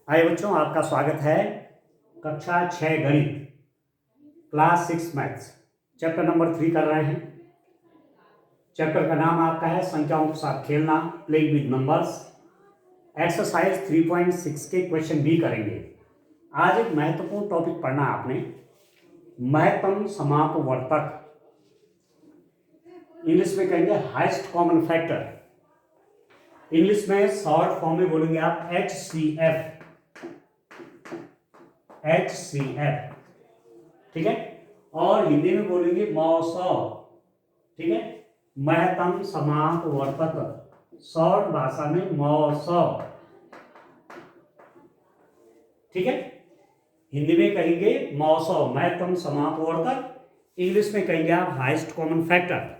हाय बच्चों, आपका स्वागत है कक्षा 6 गणित क्लास 6 मैथ्स चैप्टर नंबर 3 कर रहे हैं। चैप्टर का नाम आपका है संख्याओं के साथ खेलना, प्लेइंग विद नंबर्स। एक्सरसाइज 3.6 के क्वेश्चन भी करेंगे। आज एक महत्वपूर्ण टॉपिक पढ़ना आपने, महत्तम समापवर्तक, इंग्लिश में कहेंगे हाईएस्ट कॉमन फैक्टर। इंग्लिश में शॉर्ट फॉर्म में बोलेंगे आप HCF, ठीक है। और हिंदी में बोलेंगे मौसौ, ठीक है, महत्तम समापवर्तक, शॉर्ट भाषा में मौसौ, ठीक है। हिंदी में कहेंगे मौसौ, महत्तम समापवर्तक, इंग्लिश में कहेंगे आप हाईएस्ट कॉमन फैक्टर।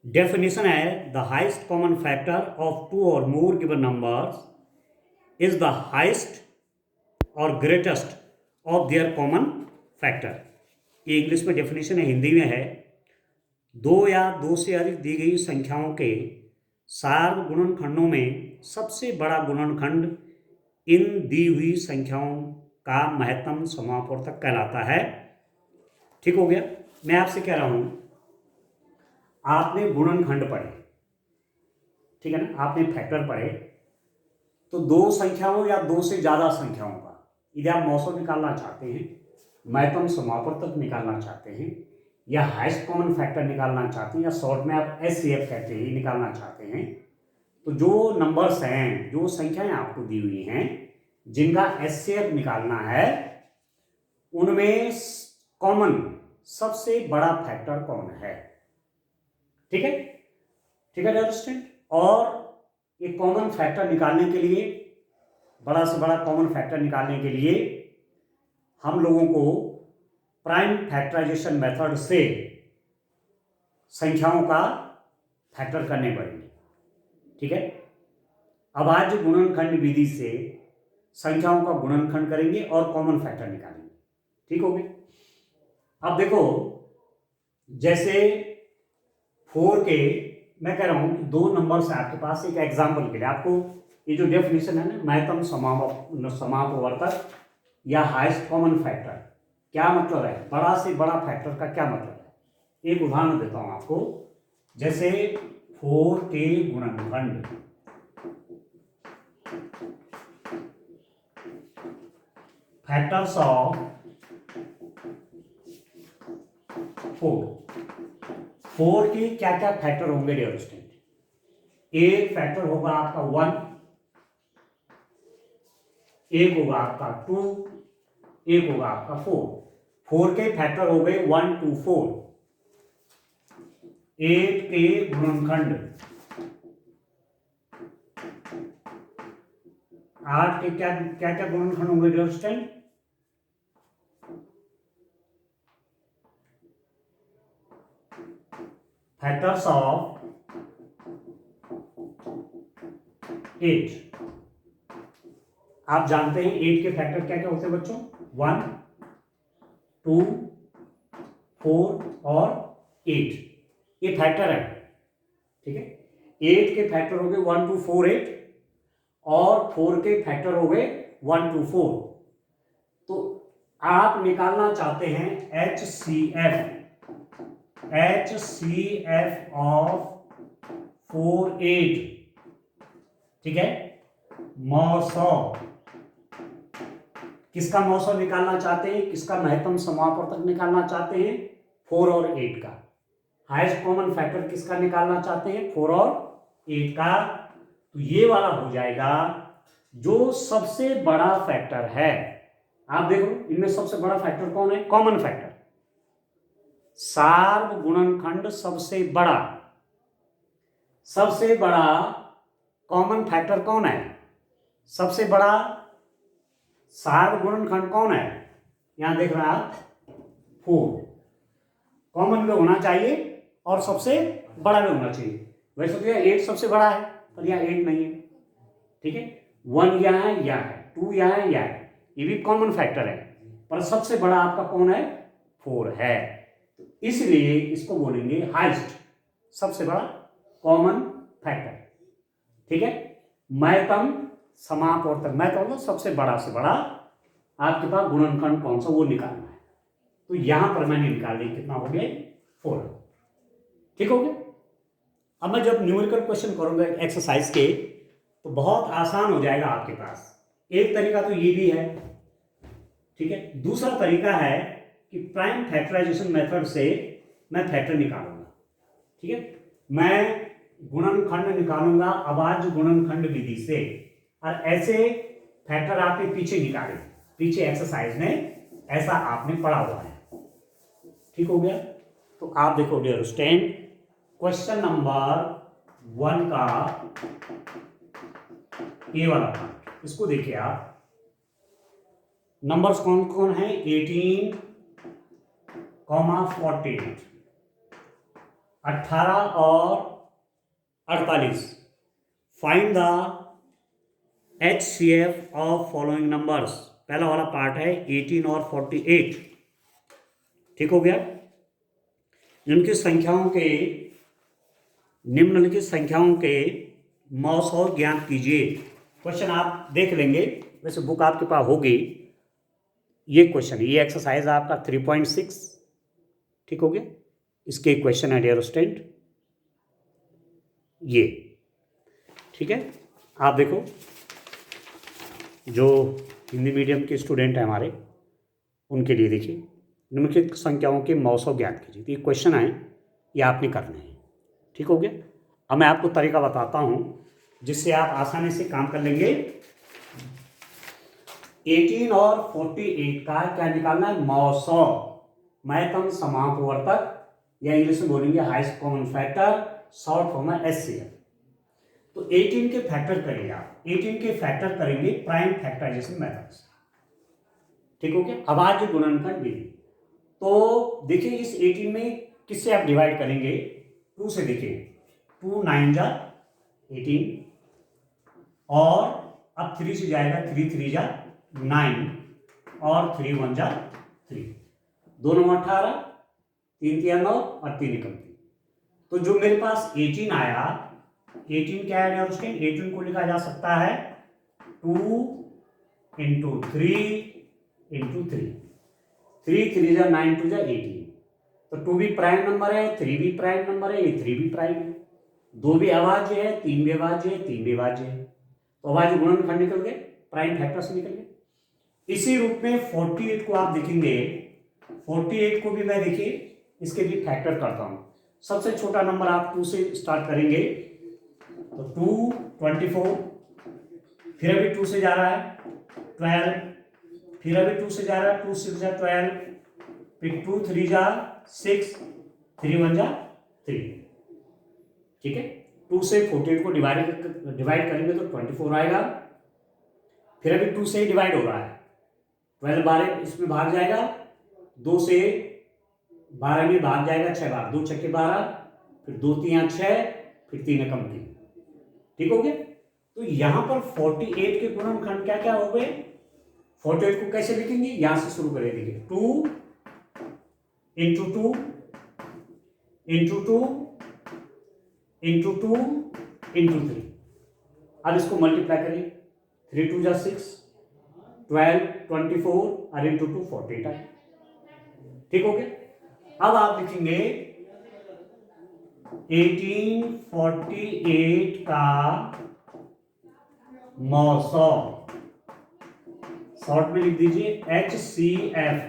डेफिनेशन है the highest common factor of two or more given numbers is the highest or greatest of their common factor. ये इंग्लिश में डेफिनेशन है, हिंदी में है दो या दो से अधिक दी गई संख्याओं के सार्वगुणनखंडों में सबसे बड़ा गुणनखंड इन दी हुई संख्याओं का महत्तम समापवर्तक कहलाता है। ठीक हो गया। मैं आपसे कह रहा हूं, आपने गुणनखंड पढ़े, ठीक है ना, आपने फैक्टर पढ़े, तो दो संख्याओं या दो से ज्यादा संख्याओं का यदि आप मौसम निकालना चाहते हैं, महत्तम समापवर्तक निकालना चाहते हैं, या हाईएस्ट कॉमन फैक्टर निकालना चाहते हैं, या शॉर्ट में आप HCF कहते हैं, निकालना चाहते हैं, तो जो नंबर्स हैं, जो संख्याएं आपको दी हुई हैं, जिनका HCF निकालना है, उनमें कॉमन सबसे बड़ा फैक्टर कौन है, ठीक है, ठीक है अंडरस्टैंड। और ये कॉमन फैक्टर निकालने के लिए, बड़ा से बड़ा कॉमन फैक्टर निकालने के लिए हम लोगों को प्राइम फैक्टराइजेशन मेथड से संख्याओं का फैक्टर करने पड़ेंगे, ठीक है। अब आज गुणनखंड विधि से संख्याओं का गुणनखंड करेंगे और कॉमन फैक्टर निकालेंगे, ठीक हो गया। अब देखो, जैसे 4 के, मैं कह रहा हूं कि दो नंबर से आपके पास, एक एग्जाम्पल के लिए आपको ये जो डेफिनेशन है ना, महत्तम समापवर्तक या हाईएस्ट कॉमन फैक्टर, क्या मतलब है, बड़ा से बड़ा फैक्टर का क्या मतलब है। एक उदाहरण देता हूं आपको, जैसे 4 के गुणनखंड, फैक्टर्स ऑफ 4 के क्या क्या फैक्टर होंगे डियर स्टूडेंट। एक फैक्टर होगा आपका 1, एक होगा आपका 2, एक होगा आपका 4। 4 के फैक्टर हो गए 1 2 4। 8 के गुणनखंड, 8 के क्या क्या क्या गुणनखंड होंगे डियर स्टूडेंट। फैक्टर्स ऑफ 8, आप जानते हैं 8 के फैक्टर क्या क्या होते हैं बच्चों, 1 2 4 और 8, ये फैक्टर है, ठीक है। 8 के फैक्टर हो गए 1 2 4 8, और 4 के फैक्टर हो गए 1 2 4। तो आप निकालना चाहते हैं HCF ऑफ 4 8, ठीक है। मौसौ, किसका मौसौ निकालना चाहते हैं, किसका महत्तम समापवर्तक निकालना चाहते हैं, 4 और 8 का। हाईएस्ट कॉमन फैक्टर किसका निकालना चाहते हैं, 4 और 8 का। तो ये वाला हो जाएगा जो सबसे बड़ा फैक्टर है। आप देखो, इनमें सबसे बड़ा फैक्टर कौन है, कॉमन फैक्टर, सार्वगुणनखंड सबसे बड़ा, सबसे बड़ा कॉमन फैक्टर कौन है, सबसे बड़ा सार्वगुणनखंड कौन है, यहां देख रहे हैं आप 4, कॉमन में होना चाहिए और सबसे बड़ा में होना चाहिए। वैसे तो यह 8 सबसे बड़ा है, पर यहां 8 नहीं है, ठीक है। 1 यहाँ है, यहाँ है, 2 यहाँ है, यहाँ है, ये भी कॉमन फैक्टर है, पर सबसे बड़ा आपका कौन है, 4 है। तो इसलिए इसको बोलेंगे हाईएस्ट, सबसे बड़ा कॉमन फैक्टर, ठीक है। महत्तम समापवर्तक मैं कहूँगा सबसे बड़ा से बड़ा आपके पास गुणनखंड कौन सा वो निकालना है। तो यहाँ पर मैंने निकाल दिया, कितना हो गया 4। ठीक हो गया। अब मैं जब न्यूमेरिकल क्वेश्चन करूँगा एक्सरसाइज के तो बहुत आसान हो जाएगा आपके पास। एक तरीका तो ये भी है, ठीक है। दूसरा तरीका है कि प्राइम फैक्टराइजेशन मेथड से मैं फैक्टर निकालूंगा, ठीक है। मैं गुणनखंड निकालूंगा अभाज्य गुणनखंड विधि से, और ऐसे फैक्टर आपने पीछे निकाले, पीछे एक्सरसाइज में ऐसा आपने पढ़ा हुआ है। ठीक हो गया। तो आप देखो डियर स्टूडेंट, क्वेश्चन नंबर 1 का ये वाला पार्ट, इसको देखिए आप। नंबर्स कौन कौन है? 18, 48, 18 और 48। Find the HCF of following numbers. पहला वाला पार्ट है 18 और 48। ठीक हो गया। निम्नलिखित संख्याओं के मौसौ ज्ञात कीजिए। क्वेश्चन आप देख लेंगे, वैसे बुक आपके पास होगी। ये क्वेश्चन, ये एक्सरसाइज आपका 3.6। ठीक हो गया। इसके क्वेश्चन है डियर स्टूडेंट ये, ठीक है। आप देखो, जो हिंदी मीडियम के स्टूडेंट हैं हमारे, उनके लिए देखिए, निम्नलिखित संख्याओं के मौसौ ज्ञात कीजिए। तो ये क्वेश्चन है, ये आपने करने हैं। ठीक हो गया। अब मैं आपको तरीका बताता हूं जिससे आप आसानी से काम कर लेंगे। 18 और 48 का क्या निकालना है? मौसौ, महत्तम समापवर्तक, या इंग्लिश में बोलेंगे highest common factor, short form है HCF। तो 18 के फैक्टर करेंगे आप, 18 के फैक्टर करेंगे प्राइम फैक्टराइजेशन मेथड से। ठीक हो गया। अभाज्य गुणनखंड विधि। तो देखिए इस 18 में किससे आप डिवाइड करेंगे? 2 से। देखिए 2 9 जा 18, और अब 3 से जाएगा, 3 3 जा 9, और 3 1 जा 3, 2 9 18, 3 3 9 और 3 1 3। तो जो मेरे पास 18 आया, 18 क्या है और उसके 18 को लिखा जा सकता है 2 इंटू 3 इंटू 3, 3 3 जा 9 2 जा 18। तो 2 भी प्राइम नंबर है, 3 भी प्राइम नंबर है, ये 3 भी प्राइम है, 2 भी अभाज्य है, 3 भी अभाज्य है, 3 भी अभाज्य है। तो अभाज्य गुणनखंड निकल गए, प्राइम फैक्टर से निकल गए। इसी रूप में 48 को आप देखेंगे, 48 को भी मैं देखिए इसके भी फैक्टर करता हूं। सबसे छोटा नंबर आप 2 से स्टार्ट करेंगे, तो 2 24, फिर अभी 2 से जा रहा है 12, फिर अभी 2 से जा रहा है 2 6 जा 12, फिर 2 3 जा 6, 3 1 जा 3। ठीक है। 2 से 48 को डिवाइड करेंगे तो 24 आएगा। फिर अभी 2 से ही डिवाइड हो रहा है, 12 12 इसमें भाग जाएगा, 2 से 12 में भाग जाएगा 6 बार, 2 6 12, फिर 2 3 6, फिर 3 एकम 3। ठीक हो गया। तो यहां पर 48 के गुणनखंड क्या क्या हो गए? 48 को कैसे लिखेंगे? यहां से शुरू करें। देखिए 2 इंटू 2 इंटू 2 इंटू 2 इंटू 3। अब इसको मल्टीप्लाई करिए, 3 2 जा 6, 12 24 और इंटू 2 48 आए। ठीक हो गया। अब आप लिखेंगे 1848 का मौसौ, शॉर्ट में लिख दीजिए HCF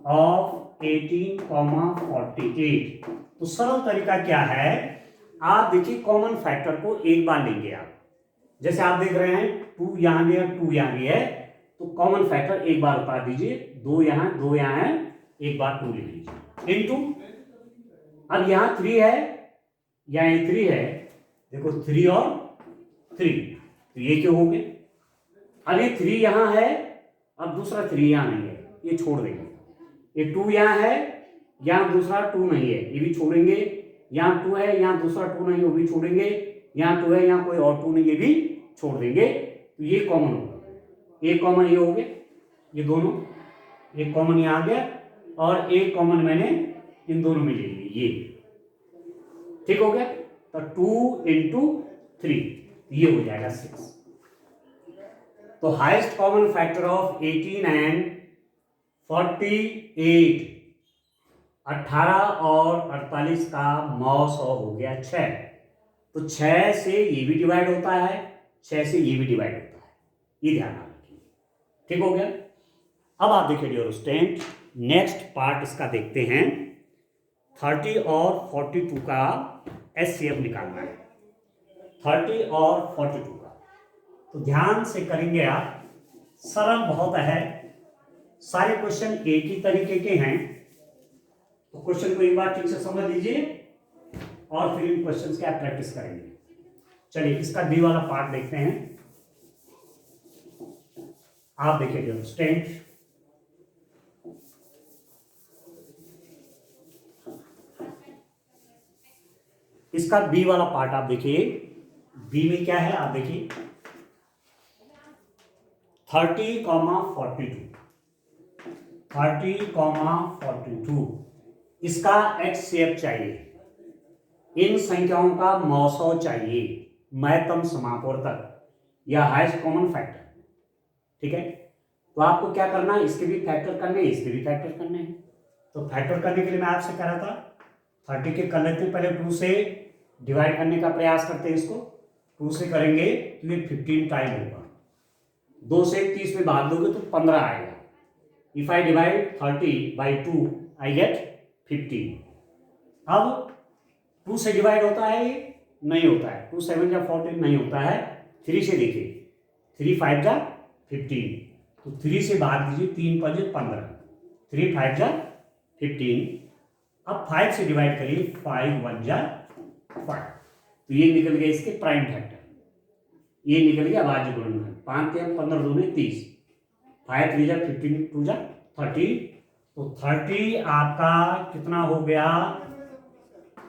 ऑफ 18,48। तो सरल तरीका क्या है? आप देखिए कॉमन फैक्टर को एक बार लेंगे आप, जैसे आप देख रहे हैं 2 यहां भी है 2 यहां भी है, तो कॉमन फैक्टर एक बार उतार दीजिए, 2 यहां 2 यहां है, एक बार 2 लिख लीजिए इनटू। अब यहां 3 है, यहां 3 है, देखो 3 और 3, तो ये क्यों हो गए? अब ये 3 यहां है, अब दूसरा 3 यहां नहीं है, ये छोड़ देंगे। ये 2 यहां है, यहां दूसरा 2 नहीं है, ये भी छोड़ेंगे। यहां 2 है, यहां दूसरा 2 नहीं है, वो भी छोड़ेंगे। यहां 2 है, यहां कोई और 2 नहीं, ये भी छोड़ देंगे। तो ये कॉमन होगा, एक कॉमन ये हो गया, ये दोनों एक कॉमन यहां आ गया, और एक कॉमन मैंने इन दोनों में ले लिया, ये। ठीक हो गया। तो 2 इंटू 3 ये हो जाएगा 6। तो highest common factor of 18 and 48, 18 और 48 का मौ 100 हो गया 6। तो 6 से ये भी डिवाइड होता है, 6 से ये भी डिवाइड होता है, ये ध्यान रखिए। ठीक हो गया। अब आप देखिए डियर स्टूडेंट, नेक्स्ट पार्ट इसका देखते हैं। 30 और 42 का एचसीएफ निकालना है, 30 और 42 का। तो ध्यान से करेंगे आप, सरल बहुत है, सारे क्वेश्चन एक ही तरीके के हैं। तो क्वेश्चन को एक बार ठीक से समझ लीजिए और फिर इन क्वेश्चन की आप प्रैक्टिस करेंगे। चलिए इसका बी वाला पार्ट देखते हैं। आप देखिए डियर स्टूडेंट, इसका बी वाला पार्ट आप देखिए। बी में क्या है आप देखिए, 30, 42, 30, 42 इसका एचसीएफ चाहिए। इन संख्याओं का मौसौ चाहिए, महत्तम समापवर्तक या हाईएस्ट कॉमन फैक्टर। ठीक है, तो आपको क्या करना है, इसके भी फैक्टर करने हैं, इसके भी फैक्टर करने हैं। तो फैक्टर करने के लिए मैं आपसे कह रहा था 30 के कर लेते हैं, पहले 2 से डिवाइड करने का प्रयास करते हैं। इसको 2 से करेंगे तो ये 15 टाइम होगा। 2 से 30 में भाग दोगे तो 15 आएगा। If I divide 30 by 2 I get 15। अब 2 से डिवाइड होता है ये? नहीं होता है। 2 7 जा 14 नहीं होता है। 3 से देखिए, 3 5 जा 15, तो 3 से भाग दीजिए, 3 5 15, 3 5 जा 15। अब 5 से डिवाइड करिए, 5 1 जा 5, तो ये निकल गया इसके प्राइम फैक्टर, ये निकल गया अभाज्य गुणनखंड। 5 3 15 2 30, 5 3 जा 15, 2 जा 30। तो 30 आपका कितना हो गया,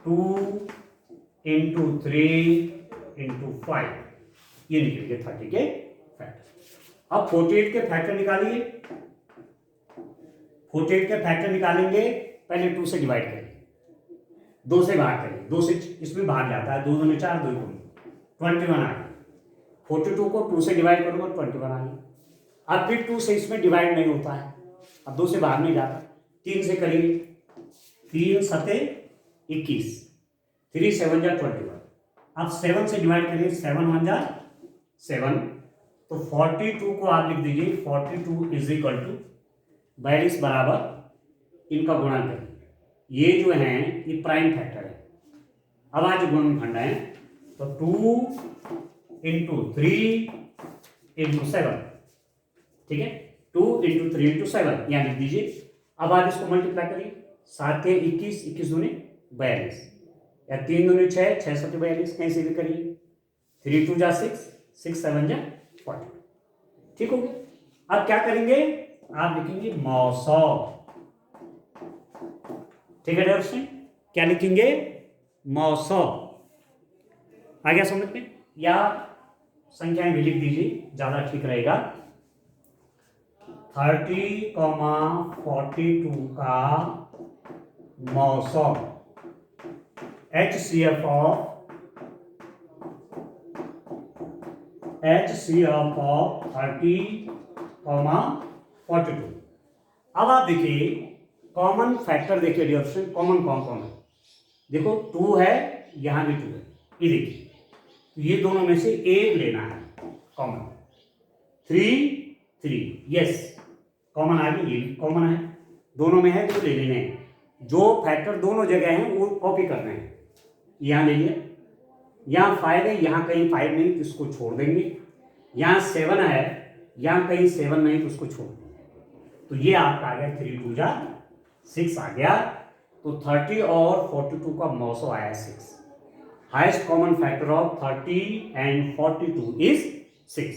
2 into 3 into 5, ये निकल गया 30 के फैक्टर। अब 48 के फैक्टर निकालिए। 48 के फैक्टर निकालेंगे, पहले 2 से डिवाइड करिए, 2 से भाग करिए, 2 से इसमें भाग जाता है, 2 2 4, 2 21 आ गया। 42 को 2 से डिवाइड करूंगा 21 आ गया। अब फिर 2 से इसमें डिवाइड नहीं होता है, अब 2 से भाग नहीं जाता। 3 से करिए, 3 7 21, 3 7 जा 21। अब 7 से डिवाइड करिए, 7 1 जा 7। तो 42 को आप लिख दीजिए, 42 इज इक्वल टू 42 बराबर इनका गुणा करिए। ये जो है ये प्राइम फैक्टर है, अभाज्य गुणनखंड है। तो 2 into 3 into 7, ठीक है, 2 into 3 into 7 यहाँ लिख दीजिए। अब आप इसको मल्टीप्लाई करिए, 7 के 21, 21 दूनी 42, या 3 दूनी 6, 6 7 42, कहीं से भी करिए। 3 2 जा 6, 6 7 जा 40। ठीक हो गया। अब क्या करेंगे, आप लिखेंगे मौसौ। ठीक है डॉक्टर, क्या लिखेंगे, मौसौ। आ गया समझ में, या संख्याएं भी लिख दीजिए, ज्यादा ठीक रहेगा। 30, 42 का मौसौ HCF ऑफ 30, 42। अब आप देखिए कॉमन फैक्टर, देखिए डियर स्टूडेंट, कॉमन कौन कौन है। देखो 2 है, यहां भी 2 है, ये देखिए, तो ये दोनों में से एक लेना है कॉमन। 3 3, यस कॉमन आ गई, ये भी कॉमन है, दोनों में है तो ले लेने हैं। जो फैक्टर दोनों जगह हैं वो कॉपी करने हैं। यहाँ ले लिया, यहाँ 5 है, यहाँ कहीं 5 नहीं तो इसको छोड़ देंगे। यहाँ 7 है, यहाँ कहीं 7 नहीं तो उसको छोड़ देंगे। तो ये आपका आ गया 3 2 जा 6 आ गया। तो 30 और 42 का मौसौ आया 6। Highest common factor of 30 and 42 is 6।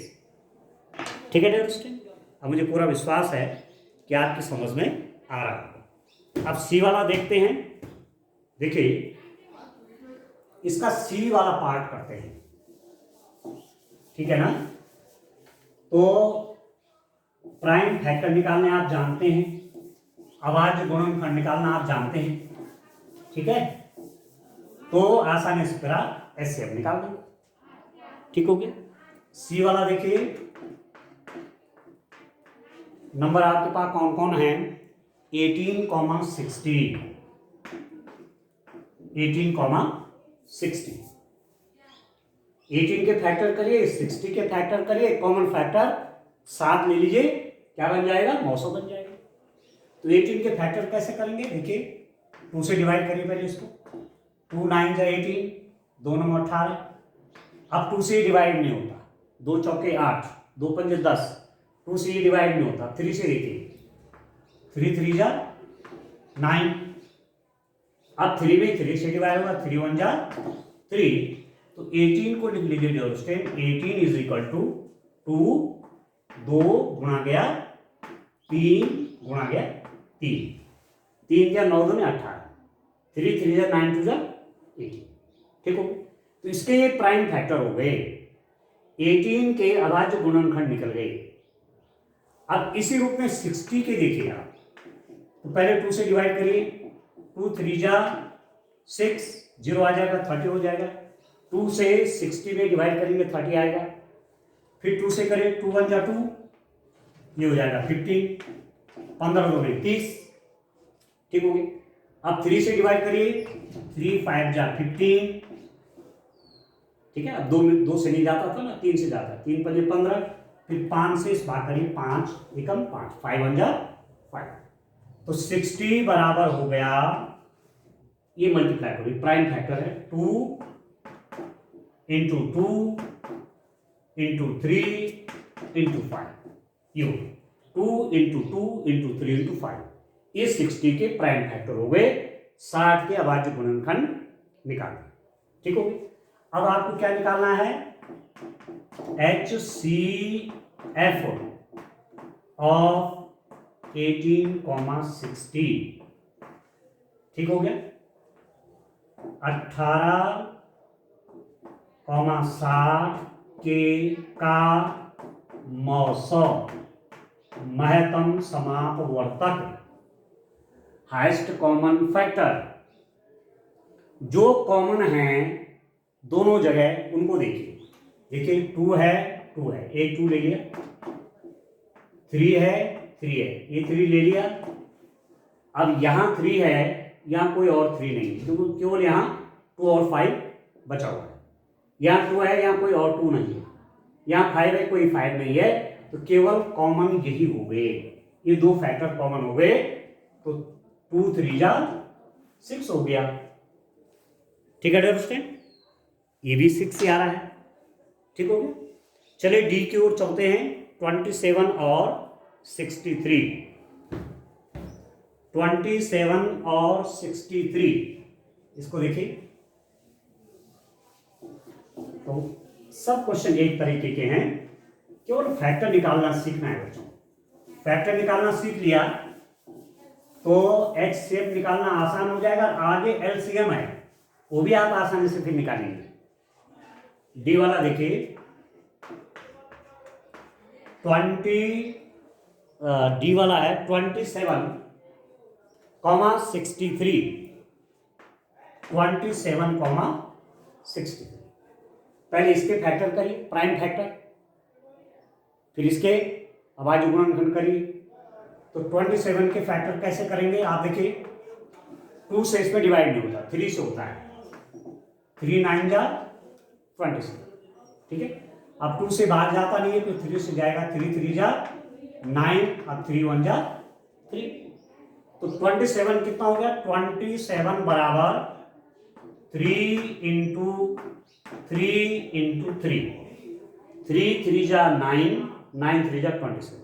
ठीक है डियर स्टूडेंट, अब मुझे पूरा विश्वास है कि आपकी समझ में आ रहा है। अब सी वाला देखते हैं। देखिए इसका सी वाला पार्ट करते हैं, ठीक है ना। तो प्राइम फैक्टर निकालने आप जानते हैं, अभाज्य गुणनखंड निकालना आप जानते हैं, ठीक है। तो आसानी से फिर आप एचसीएफ निकाल देंगे। ठीक हो गया। सी वाला देखिए, नंबर आपके पास कौन कौन है? 18,60, 18,60। 18 के फैक्टर करिए, 60 के फैक्टर करिए, कॉमन फैक्टर 7 ले लीजिए, क्या बन जाएगा? 900 बन जाएगा। तो 18 के फैक्टर कैसे करेंगे? देखिए 2 से डिवाइड करिए पहले इसको। 2 9 जा 18, 2 9 18। अब 2 से डिवाइड नहीं होता, 2 चौके 8, 2 पंजे 10, 2 से डिवाइड नहीं होता। 3 से देखिए, 3 3 जा 9। अब 3 में 3 से डिवाइड होगा, 3 1 जा 3। तो 18 को लिख लीजिए dear student, 18 is equal to 2, 2 गुणा गया 3 गुणा गया 3, 3 या 9 दूनी 18, 3 3 जा 9 2 जा 18। ठीक हो? तो इसके ये प्राइम फैक्टर हो गए। 18 के अभाज्य गुणनखंड निकल गए। अब इसी रूप में 60 के देखिए आप, तो पहले 2 से डिवाइड करिए, 2 3 जा 6, 0 आ जाएगा, 30 हो जाएगा। 2 से 60 में डिवाइड करेंगे, 30 आएगा। फिर 2 से करें, 2 1 जा 2, ये हो जाएगा 15, 15 2 में 30। ठीक हो गई। अब 3 से डिवाइड करिए, 3 5 जा 15। ठीक है, अब 2 से नहीं जाता था ना, 3 से जाता, 3 5 15, फिर 5 से इस बात करिए, 5 एकम 5, 5 1 जा 5। तो 60 बराबर हो गया, ये मल्टीप्लाई करिए, प्राइम फैक्टर है 2 इंटू 2 इंटू 3 इंटू 5, ये 2 इंटू 2 इंटू 3 इंटू 5, ये 60 के प्राइम फैक्टर हो गए। 60 के अभाज्य गुणनखंड निकालें। ठीक हो गई। अब आपको क्या निकालना है? HCF of 18,60। ठीक हो गया। 18,60 के का मौसम महत्तम समापवर्तक हाईएस्ट कॉमन फैक्टर, जो कॉमन है दोनों जगह उनको देखिए। देखिए 2 है, 2 है, एक 2 ले लिया, 3 है, 3 है, ये 3 ले लिया। अब यहाँ 3 है, यहाँ कोई और 3 नहीं है, क्योंकि केवल यहाँ 2 और 5 बचा हुआ है। यहाँ 2 है, यहाँ कोई और 2 नहीं है, यहाँ 5 है, कोई 5 नहीं है, तो केवल कॉमन यही हो गए, ये 2 फैक्टर कॉमन हो गए। तो 2 3 जा 6 हो गया। ठीक है अंडरस्टैंड? ये भी 6 से आ रहा है। ठीक हो गया। चलिए डी की ओर चलते हैं। 27 और 63, 27 और 63, इसको देखिए। तो सब क्वेश्चन एक तरीके के हैं, केवल फैक्टर निकालना सीखना है बच्चों। फैक्टर निकालना सीख लिया तो HCF निकालना आसान हो जाएगा। आगे LCM है, वो भी आप आसानी से फिर निकालेंगे। डी वाला देखिए, 20 डी वाला है 27,63, 27,63। पहले इसके फैक्टर करिए, प्राइम फैक्टर, फिर इसके अभाज्य गुणनखंड करिए। तो 27 के फैक्टर कैसे करेंगे आप देखिए। 2 से इसमें डिवाइड नहीं होता, 3 से होता है। 3 9 जा 27। ठीक है। अब 2 से बाहर जाता नहीं है, तो 3 से जाएगा, 3 3 जा 9, अब 3 1 जा 3। तो 27 कितना हो गया? 27 बराबर 3 इंटू 3 इंटू 3, 3 3 जा 9, 9 3 जा 27,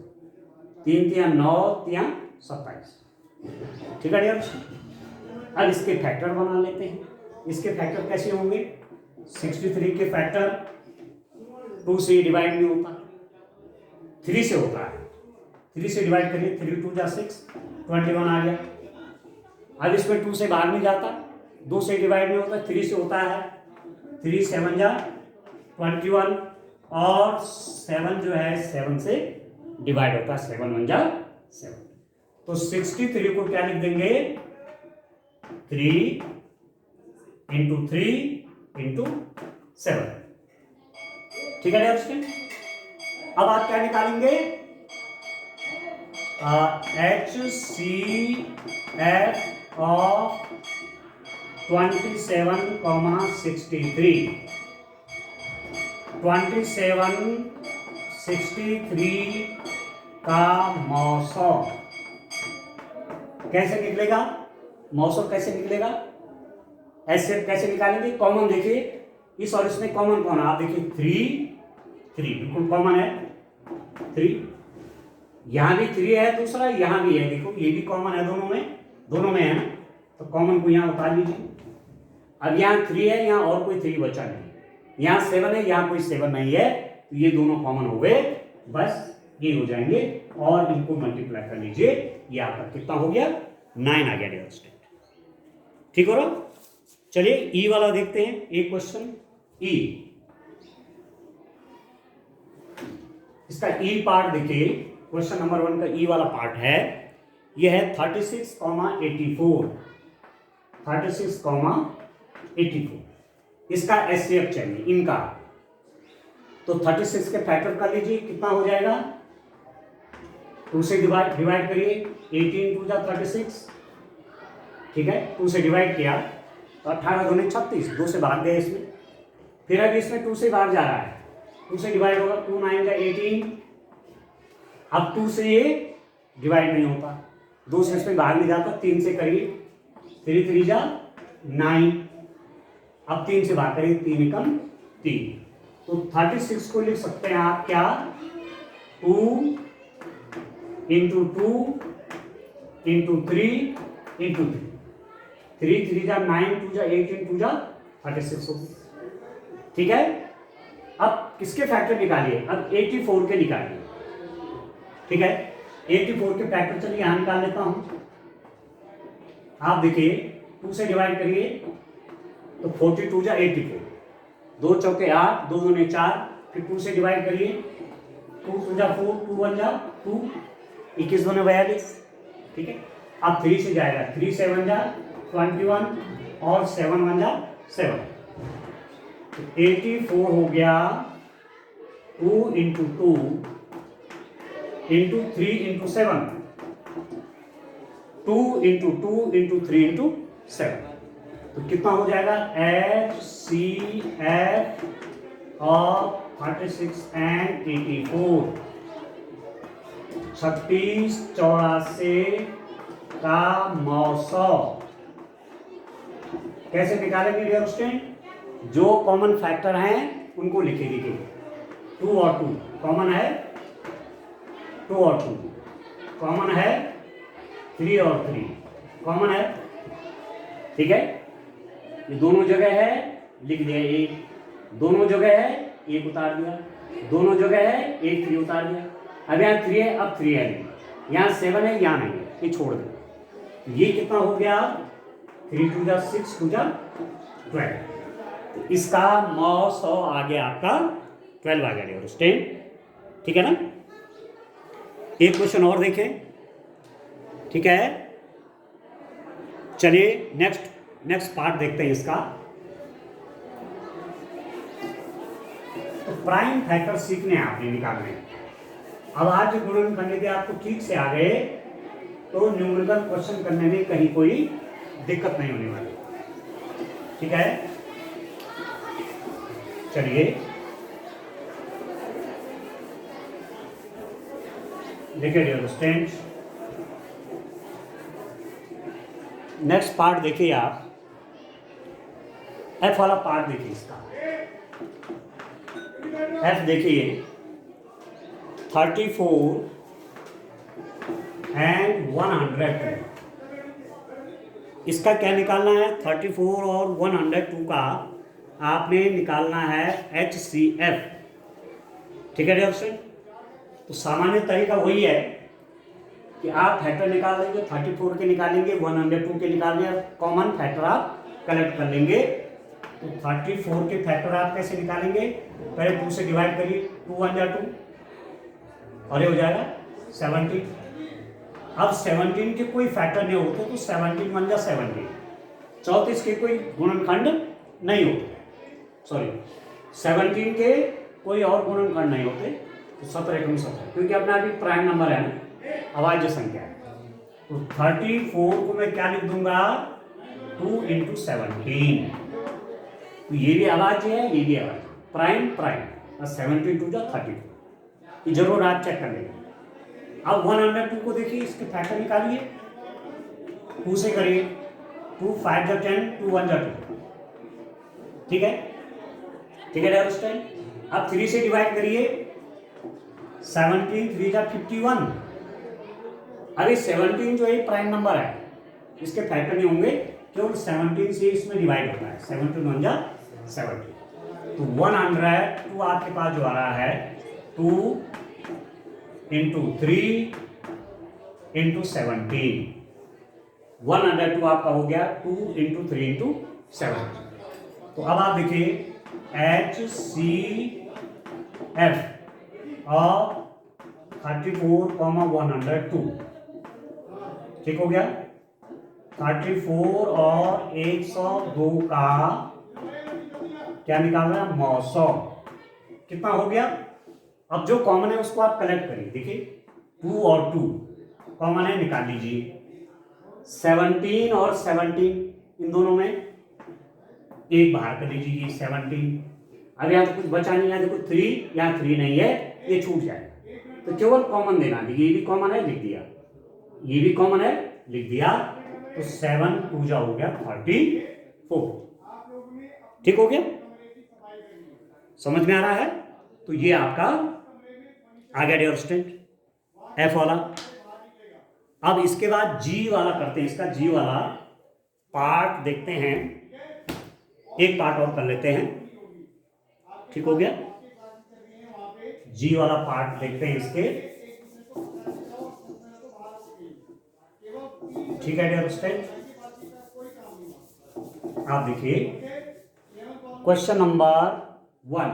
3 3 9, 3 27। ठीक है डियर। अब इसके फैक्टर बना लेते हैं। इसके फैक्टर कैसे होंगे? 63 के फैक्टर 2 से डिवाइड नहीं होता, 3 से होता है। 3 से डिवाइड करिए, 3 2 जा 6, 21 आ गया। अब इसमें 2 से बाहर नहीं जाता, 2 से डिवाइड नहीं होता, 3 से होता है। 3 7 जा 21, और 7 जो है 7 से डिवाइड होता है, 7 1 जा 7। तो 63 को क्या लिख देंगे? 3 इंटू 3 इंटू 7। ठीक है। अब आप क्या निकालेंगे? HCF ऑफ 27,63 2763 का मौसम कैसे निकलेगा? मौसम कैसे निकलेगा? एचसीएफ कैसे निकालेंगे? कॉमन देखिए, इस और इसमें कॉमन कौन है? आप देखिए 3 बिल्कुल कॉमन है 3, यहां भी 3 है, दूसरा यहां भी है, देखो ये भी कॉमन है, दोनों में है ना, तो कॉमन को यहां उतार लीजिए। अब यहाँ 3 है, यहाँ और कोई 3 बचा नहीं, यहाँ 7 है, यहाँ कोई 7 नहीं है, तो ये दोनों कॉमन हो गए, बस ये हो जाएंगे और इनको मल्टीप्लाई कर लीजिए, ये आपका कितना हो गया? 9 आ गया डियर स्टूडेंट। ठीक हो रहा? चलिए ई वाला देखते हैं, एक क्वेश्चन ई, इसका ई पार्ट देखिए, क्वेश्चन नंबर 1 का ई वाला पार्ट है, यह है 36,84 इसका एचसीएफ चाहिए इनका, तो 36 के फैक्टर कर लीजिए, कितना हो जाएगा? 2 से डिवाइड करिए, 18 2 जा 36, ठीक है, 2 से डिवाइड किया तो 18 दूनी 36, 2 से भाग गए इसमें, फिर अभी इसमें 2 से बाहर जा रहा है, 2 से डिवाइड होगा, 2 9 जा 18, अब 2 से ये डिवाइड नहीं होता, 2 से इसमें बाहर नहीं जाता, 3 से करिए, 3 3 जा 9, अब 3 से भाग करिए, 3 एकम 3, तो 36 को लिख सकते हैं आप क्या? 2 इंटू 2 इंटू 3 इंटू 3 3 जा 9 2 जा 18 2 जा 36 होगी, ठीक है। अब किसके फैक्टर निकालिए? अब 84 के निकालिए, ठीक है, 84 के फैक्टर चलिए यहां निकाल लेता हूं, आप देखिए 2 से डिवाइड करिए तो 42 जा 84, 2 चौके 8, 2 दूने 4, फिर 2 से डिवाइड करिए, 2 2 जा 4, 2 1 जा 2, 21 दूने 42, ठीक है। अब 3 से जाएगा, 3 7 जा 21 और 7 1 जा 7, तो 84 हो गया 2 into 2 into 3 into 7, 2 into 2 into 3 into 7, तो कितना हो जाएगा? HCF ऑफ 36 and 84, 36 84 का मौसम कैसे निकालेंगे डियर स्टूडेंट? जो कॉमन फैक्टर हैं उनको लिखे देखिए, 2 और 2 कॉमन है, 2 और 2 कॉमन है, 3 और 3 कॉमन है, ठीक है, ये दोनों जगह है, लिख दिया एक, दोनों जगह है एक उतार दिया, दोनों जगह है एक 3 उतार दिया, अब यहाँ 3 है, अब 3 है, यहाँ 7 है, यहाँ नहीं है, ये छोड़ दे, ये कितना हो गया? 3 2 जा 6 2 जा 12, तो इसका 900 आ गया आपका 12 आ गया स्टेन, ठीक है ना। एक क्वेश्चन और देखें, ठीक है, चलिए नेक्स्ट पार्ट देखते हैं इसका। तो प्राइम फैक्टर सीखने आपने निकालने, अब आज गुणन करने के आपको ठीक से आ गए तो न्यूमेरिकल क्वेश्चन करने में कहीं कोई दिक्कत नहीं होने वाली, ठीक है। चलिए देखिए डियर स्टूडेंट्स, नेक्स्ट पार्ट देखिए आप, एफ वाला पार्ट देखिए, इसका एफ देखिए 34 and 102, इसका क्या निकालना है? 34 और 102 का आपने निकालना है HCF, ठीक है डियर स्टूडेंट। तो सामान्य तरीका वही है कि आप फैक्टर निकाल लेंगे, 34 के निकालेंगे, 102 के निकालेंगे, कॉमन फैक्टर आप कलेक्ट कर लेंगे। तो 34 के फैक्टर आप कैसे निकालेंगे? पहले 2 से डिवाइड करिए, 2 1 जा 2 और ये हो जाएगा 17। अब 17 के कोई फैक्टर नहीं होते तो 17 1 जा 17, 34 के कोई गुणनखंड नहीं होते, सॉरी 17 के कोई और गुणनखंड नहीं होते, तो 17 एकम 17, क्योंकि अपना अभी प्राइम नंबर है ना, अभाज्य संख्या है। तो 34 को मैं क्या लिख दूंगा, 2 × 17। तो ये भी अभाज्य है, ये भी अभाज्य, प्राइम प्राइम, और 17 2 32। ये जरूर आप चेक कर लेंगे। अब 102 को देखिए, इसके फैक्टर निकालिए, 2 से करिए, 2 5 × 10, 2 1 × 2, ठीक है, ठीक है अंडरस्टैंड। अब 3 से डिवाइड करिए, 17 3 × 51। अरे 17 जो है प्राइम नंबर है, इसके फैक्टर नहीं होंगे, केवल 17 से इसमें डिवाइड होता है, 17 1 × 17। तो 102 आपके पास जो आ रहा है, 2 × 3 × 17। 102 आपका हो गया 2 × 3 × 7। तो अब आप देखिए HCF और 34, 102, ठीक हो गया। 34 और 102 का क्या निकाल रहे हैं, मौसम कितना हो गया। अब जो कॉमन है उसको आप कलेक्ट करिए, देखिए 2 और 2 कॉमन है, निकाल लीजिए। 17 और 17 इन दोनों में एक बाहर कर लीजिए, 17। अब यहाँ तो कुछ बचा नहीं है, देखो 3, यहाँ 3 नहीं है, ये छूट जाएगा, तो केवल कॉमन देना। देखिए ये भी कॉमन है, लिख दिया, ये भी कॉमन है, लिख दिया। तो 7 2 हो गया 34, ठीक हो गया, समझ में आ रहा है। तो ये आपका आ गया डियर स्टूडेंट एफ वाला। अब इसके बाद जी वाला करते हैं, इसका जी वाला पार्ट देखते हैं, एक पार्ट और कर लेते हैं, ठीक हो गया। जी वाला पार्ट देखते हैं इसके, ठीक है डियर स्टूडेंट। आप देखिए क्वेश्चन नंबर 1,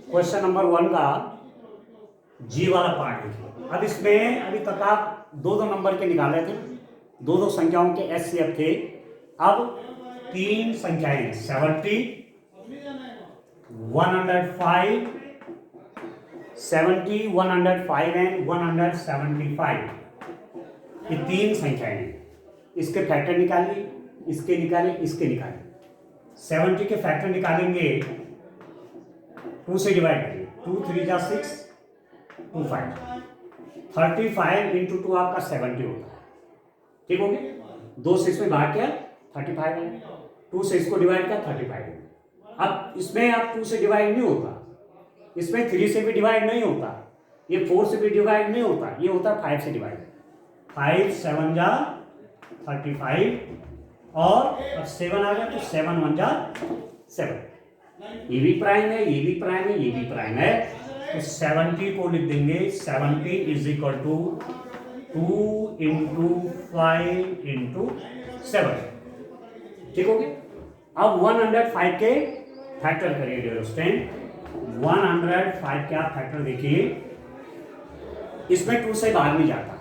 क्वेश्चन नंबर 1 का जी वाला पार्ट देखिए। अब इसमें अभी तक आप 2 नंबर के निकाले थे, 2 संख्याओं के HCF थे। अब 3 संख्याएं 70, 105, 70, 105 एंड 175, ये 3 संख्याएं हैं। इसके फैक्टर निकालिए, इसके निकालिए, इसके निकालिए। 70 के फैक्टर निकालेंगे, 2 से डिवाइड करिए, 2 3 × 6, 2 5, 35 × 2 आपका 70 होता है, ठीक हो गया। 2 से इसमें भाग किया 35 है, 2 से इसको डिवाइड किया 35 है। अब इसमें आप 2 से डिवाइड नहीं होता, इसमें 3 से भी डिवाइड नहीं होता, ये 4 से भी डिवाइड नहीं होता, ये होता 5 से डिवाइड। 5 7 × 35 और अब 7 आ गया, तो 7 1 × 7। ये भी प्राइम है, ये भी प्राइम है, ये भी प्राइम है, तो 70 को लिख देंगे, 70 = 2 × 5 × 7, ठीक हो गया। अब 105 के फैक्टर करिए डियर स्टूडेंट। 105 का फैक्टर देखिए, इसमें 2 से बाहर नहीं जाता,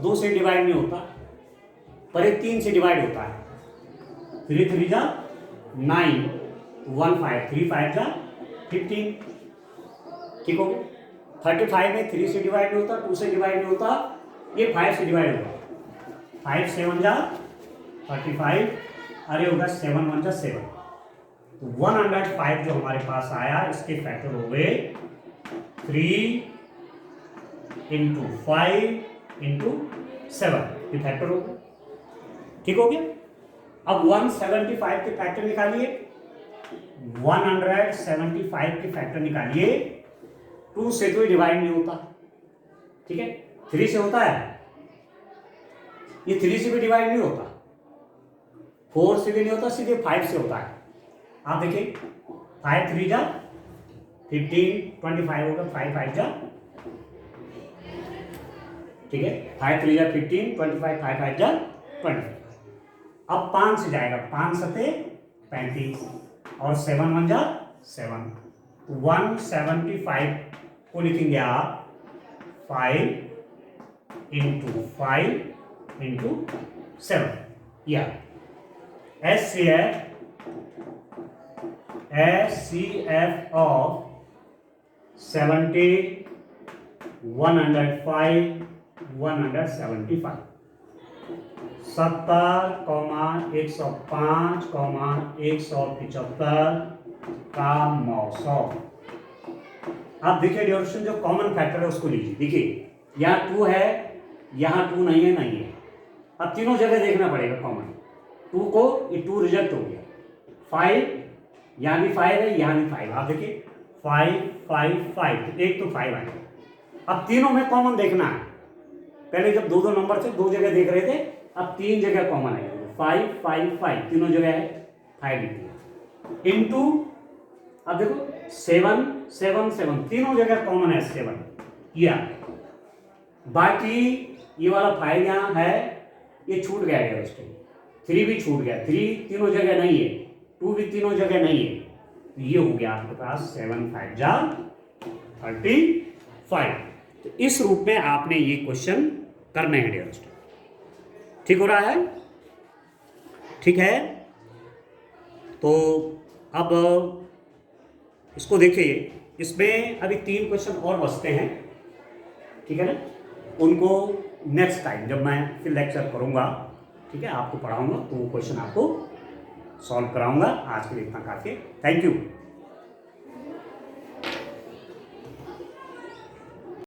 2 से डिवाइड नहीं होता, पर एक 3 से डिवाइड होता है। 3 3 × 9, 1 5, 3 5 × 15, ठीक हो गया। 35 में 3 से डिवाइड नहीं होता, 2 से डिवाइड नहीं होता, ये 5 से डिवाइड होगा। 5 7 × 35, अरे होगा 7 1 × 7। तो 105 जो हमारे पास आया, इसके फैक्टर हो गए 3 × 5 × 7, ये फैक्टर हो गया, ठीक हो गया। अब 175 के फैक्टर निकालिए, 175 के फैक्टर निकालिए। 2 से तो डिवाइड नहीं होता, ठीक है, 3 से होता है, ये 3 से भी डिवाइड नहीं होता, 4 से भी नहीं होता, सीधे 5 से होता है। आप देखिए 5 3 × 15, 25 होगा, 5 5 × ठीक है, 5 3 × 15, 25, 5 5 × 25। अब 5 से जाएगा, 5 7 35 और 7 1 × 7। 175 को लिखेंगे आप 5 × 5 × 7, या HCF of 70, 105, 175, 70,105,175 का मौसम। आप देखिए ड्यूरेशन जो कॉमन फैक्टर है उसको लीजिए। देखिए यहाँ 2 है, यहाँ 2 नहीं है, नहीं है। अब तीनों जगह देखना पड़ेगा कॉमन। 2 को, ये 2 रिजेक्ट हो गया। 5, यहाँ भी 5 है, यहाँ भी 5। आप देखिए 5, 5, 5, एक तो 5 आएगा। अब तीनों में कॉमन देखना है। पहले जब 2 नंबर थे 2 जगह देख रहे थे, अब 3 जगह कॉमन है। 5, 5, 5 तीनों जगह है, 5 लिख दिया। इनटू अब देखो 7, 7, 7 तीनों जगह कॉमन है 7 किया। बाकी ये वाला 5 यहाँ है, ये छूट गया है। उसके 3 भी छूट गया। 3 तीनों जगह नहीं है, 2 भी तीनों जगह नहीं है। तो ये हो गया आपके पास 7, 5 जा 35। तो इस रूप में आपने ये क्वेश्चन करने हैं डियर स्टूडेंट। ठीक हो रहा है? ठीक है। तो अब इसको देखिए, इसमें अभी 3 क्वेश्चन और बचते हैं, ठीक है ना। उनको नेक्स्ट टाइम जब मैं फिर लेक्चर करूंगा, ठीक है, आपको पढ़ाऊंगा तो वो क्वेश्चन आपको सॉल्व कराऊंगा। आज के लिए इतना काफी। Thank you.